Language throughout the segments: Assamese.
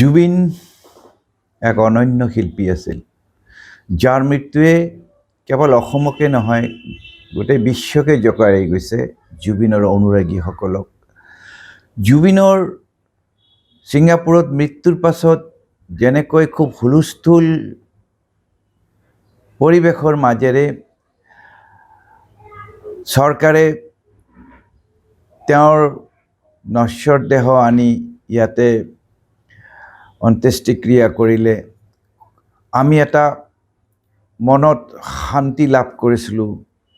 জুবিন এক অনন্য শিল্পী আছিল, যাৰ মৃত্যুৱে কেৱল অসমকে নহয় গোটেই বিশ্বকে জোকাৰি গৈছে জুবিনৰ অনুৰাগীসকলক। জুবিনৰ ছিংগাপুৰত মৃত্যুৰ পাছত যেনেকৈ খুব হুলস্থুল পৰিৱেশৰ মাজেৰে চৰকাৰে তেওঁৰ নশ্বৰ দেহ আনি ইয়াতে অন্ত্যেষ্টিক্ৰিয়া কৰিলে, আমি এটা মনত শান্তি লাভ কৰিছিলোঁ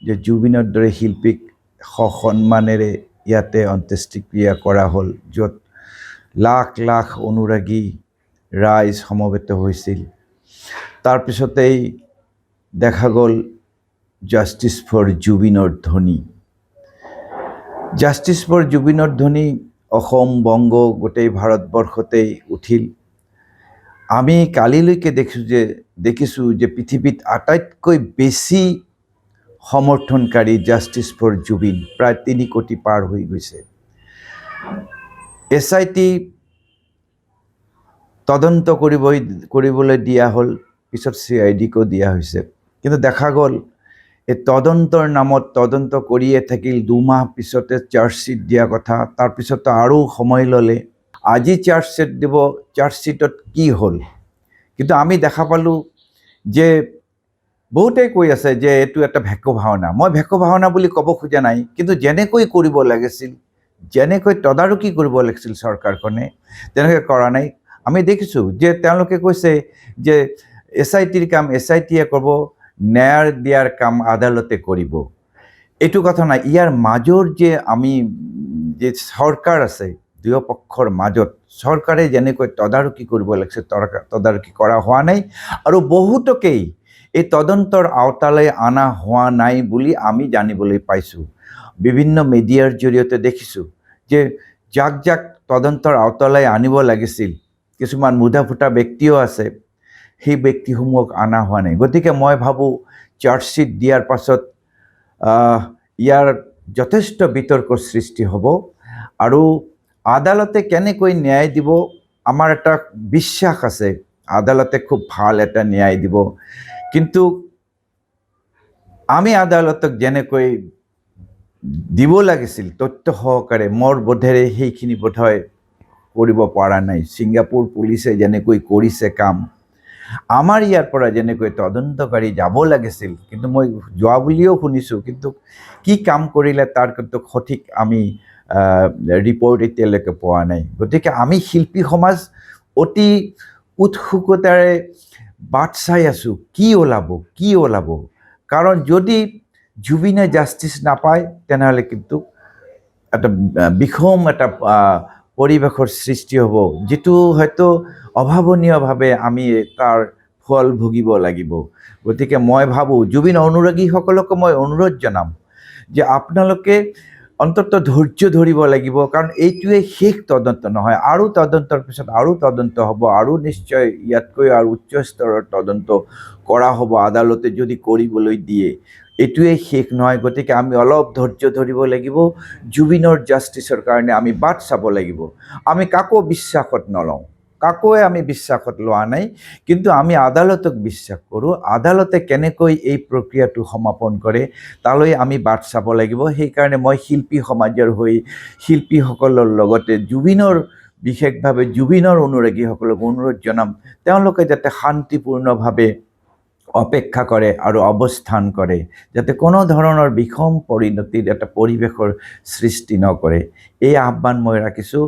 যে জুবিনৰ দৰে শিল্পীক সসন্মানেৰে ইয়াতে অন্ত্যেষ্টিক্ৰিয়া কৰা হ'ল, য'ত লাখ লাখ অনুৰাগী ৰাইজ সমবেত হৈছিল। তাৰপিছতেই দেখা গ'ল জাষ্টিছ ফৰ জুবিনৰ ধ্বনি। জাষ্টিছ ফৰ জুবিনৰ ধ্বনি অসম, বংগ, গোটেই ভাৰতবৰ্ষতেই উঠিল। আমি কালিলৈকে দেখিছোঁ যে পৃথিৱীত আটাইতকৈ বেছি সমৰ্থনকাৰী জাষ্টিছ ফৰ জুবিন, প্ৰায় 3 কোটি পাৰ হৈ গৈছে। SIT তদন্ত কৰিবলৈ দিয়া হ'ল, পিছত CIDকো দিয়া হৈছে। কিন্তু দেখা গ'ল এই তদন্তৰ নামত তদন্ত কৰিয়ে থাকিল, 2 মাহ পিছতে চাৰ্জশ্বিট দিয়া কথা, তাৰপিছতো আৰু সময় ল'লে। আজি চাৰ্জশ্বিট দিব, চাৰ্জশ্বিটত কি হ'ল? কিন্তু আমি দেখা পালোঁ যে বহুতেই কৈ আছে যে এইটো এটা ভেকু ভাওনা। মই ভেকু ভাওনা বুলি ক'ব খোজা নাই, কিন্তু যেনেকৈ কৰিব লাগিছিল, যেনেকৈ তদাৰকী কৰিব লাগিছিল চৰকাৰখনে, তেনেকৈ কৰা নাই। আমি দেখিছোঁ যে তেওঁলোকে কৈছে যে SITৰ কাম SITয়ে কৰিব, ন্যায় দিয়াৰ কাম আদালতে কৰিব। এইটো কথা নাই। ইয়াৰ মাজৰ যে আমি যে চৰকাৰ আছে, দুয়ো পক্ষৰ মাজত চৰকাৰে যেনেকৈ তদাৰকী কৰিব লাগিছে তদাৰকী কৰা হোৱা নাই, আৰু বহুতকেই এই তদন্তৰ আওতালৈ অনা হোৱা নাই বুলি আমি জানিবলৈ পাইছোঁ। বিভিন্ন মিডিয়াৰ জৰিয়তে দেখিছোঁ যে যাক তদন্তৰ আওতালৈ আনিব লাগিছিল, কিছুমান মুধা ফুটা ব্যক্তিও আছে, সেই ব্যক্তিসমূহক অনা হোৱা নাই। গতিকে মই ভাবোঁ চাৰ্জশ্বিট দিয়াৰ পাছত ইয়াৰ যথেষ্ট বিতৰ্কৰ সৃষ্টি হ'ব, আৰু আদালতে কেনেকৈ ন্যায় দিব, আমাৰ এটা বিশ্বাস আছে আদালতে খুব ভাল এটা ন্যায় দিব। কিন্তু আমি আদালতক যেনেকৈ দিব লাগিছিল তথ্য সহকাৰে, মোৰ বোধেৰে সেইখিনি বোধহয় কৰিব পৰা নাই। ছিংগাপুৰ পুলিচে যেনেকৈ কৰিছে কাম, আমাৰ ইয়াৰ পৰা যেনেকৈ তদন্তকাৰী যাব লাগিছিল, কিন্তু মই যোৱা বুলিও শুনিছোঁ, কিন্তু কি কাম কৰিলে তাৰ কিন্তু সঠিক আমি ৰিপৰ্ট এতিয়ালৈকে পোৱা নাই। গতিকে আমি শিল্পী সমাজ অতি উৎসুকতাৰে বাট চাই আছোঁ কি ওলাব। কাৰণ যদি জুবিনে জাষ্টিছ নাপায়, তেনেহ'লে কিন্তু এটা বিষম এটা পৰিৱেশৰ সৃষ্টি হ'ব, যিটো হয়তো অভাৱনীয়ভাৱে আমি তাৰ ফল ভুগিব লাগিব। গতিকে মই ভাবোঁ জুবিন অনুৰাগীসকলকো মই অনুৰোধ জনাম যে আপোনালোকে অন্তত ধৈৰ্য ধৰিব লাগিব, কাৰণ এইটোৱে শেষ তদন্ত নহয়। আৰু তদন্তৰ পিছত আৰু তদন্ত হ'ব, আৰু নিশ্চয় ইয়াতকৈ আৰু উচ্চ স্তৰৰ তদন্ত কৰা হ'ব আদালতে যদি কৰিবলৈ দিয়ে। এইটোৱে শেষ নহয়। গতিকে আমি অলপ ধৈৰ্য ধৰিব লাগিব, জুবিনৰ জাষ্টিছৰ কাৰণে আমি বাট চাব লাগিব। আমি কাকো বিশ্বাসত নলওঁ, কাকোৱে আমি বিশ্বাসত লোৱা নাই, কিন্তু আমি আদালতক বিশ্বাস কৰোঁ। আদালতে কেনেকৈ এই প্ৰক্ৰিয়াটো সমাপন কৰে তালৈ আমি বাট চাব লাগিব। সেইকাৰণে মই শিল্পী সমাজৰ হৈ শিল্পীসকলৰ লগতে বিশেষভাৱে জুবিনৰ অনুৰাগীসকলক অনুৰোধ জনাম, তেওঁলোকে যাতে শান্তিপূৰ্ণভাৱে অপেক্ষা কৰে আৰু অৱস্থান কৰে, যাতে কোনো ধৰণৰ বিষম পৰিণতিৰ এটা পৰিৱেশৰ সৃষ্টি নকৰে। এই আহ্বান মই ৰাখিছোঁ।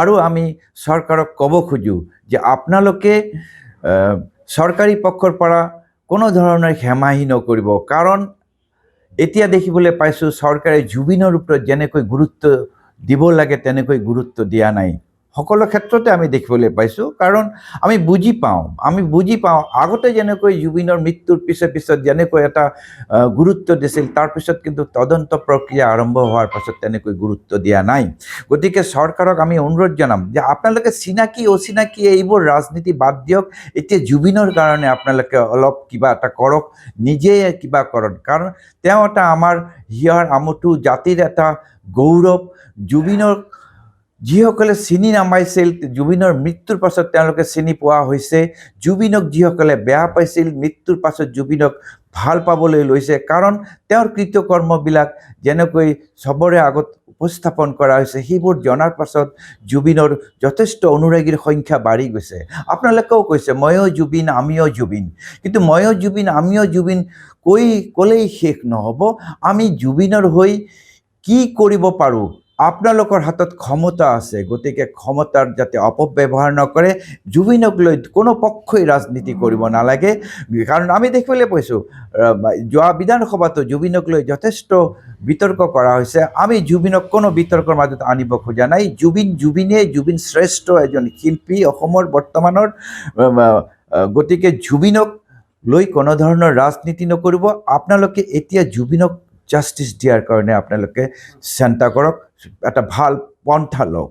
আৰু আমি চৰকাৰক ক'ব খোজোঁ যে আপোনালোকে চৰকাৰী পক্ষৰ পৰা কোনো ধৰণৰ হেমাহি নকৰিব, কাৰণ এতিয়া দেখিবলৈ পাইছোঁ চৰকাৰে জুবিনৰ ওপৰত যেনেকৈ গুৰুত্ব দিব লাগে তেনেকৈ গুৰুত্ব দিয়া নাই। সকলো ক্ষেত্ৰতে আমি দেখিবলৈ পাইছোঁ, কাৰণ আমি বুজি পাওঁ আগতে যেনেকৈ জুবিনৰ মৃত্যুৰ পিছত যেনেকৈ এটা গুৰুত্ব দিছিল, তাৰপিছত কিন্তু তদন্ত প্ৰক্ৰিয়া আৰম্ভ হোৱাৰ পাছত তেনেকৈ গুৰুত্ব দিয়া নাই। গতিকে চৰকাৰক আমি অনুৰোধ জনাম যে আপোনালোকে চিনাকি অচিনাকি এইবোৰ ৰাজনীতি বাদ দিয়ক, এতিয়া জুবিনৰ কাৰণে আপোনালোকে অলপ কিবা এটা কৰক, নিজে কিবা কৰক, কাৰণ তেওঁ এটা আমাৰ হিয়াৰ আমঠু জাতিৰ এটা গৌৰৱ। জুবিনক যিসকলে চিনি নাপাইছিল জুবিনৰ মৃত্যুৰ পাছত তেওঁলোকে চিনি পোৱা হৈছে জুবিনক যিসকলে বেয়া পাইছিল মৃত্যুৰ পাছত জুবিনক ভাল পাবলৈ লৈছে কাৰণ তেওঁৰ কৃতকৰ্মবিলাক যেনেকৈ সবৰে আগত উপস্থাপন কৰা হৈছে সেইবোৰ জনাৰ পাছত জুবিনৰ যথেষ্ট অনুৰাগীৰ সংখ্যা বাঢ়ি গৈছে আপোনালোকেও কৈছে ময়ো জুবিন আমিও জুবিন কিন্তু ময়ো জুবিন আমিও জুবিন ক'লেই শেষ নহ'ব আমি জুবিনৰ হৈ কি কৰিব পাৰোঁ আপোনালোকৰ হাতত ক্ষমতা আছে গতিকে ক্ষমতাৰ যাতে অপব্যৱহাৰ নকৰে জুবিনক লৈ কোনো পক্ষই ৰাজনীতি কৰিব নালাগে কাৰণ আমি দেখিবলৈ পাইছোঁ যোৱা বিধানসভাতো জুবিনক লৈ যথেষ্ট বিতৰ্ক কৰা হৈছে আমি জুবিনক কোনো বিতৰ্কৰ মাজত আনিব খোজা নাই জুবিন শ্ৰেষ্ঠ এজন শিল্পী অসমৰ বৰ্তমানৰ গতিকে জুবিনক লৈ কোনো ধৰণৰ ৰাজনীতি নকৰিব আপোনালোকে এতিয়া জুবিনক জাষ্টিছ দিয়াৰ কাৰণে আপোনালোকে চিন্তা কৰক এটা ভাল পন্থা লওক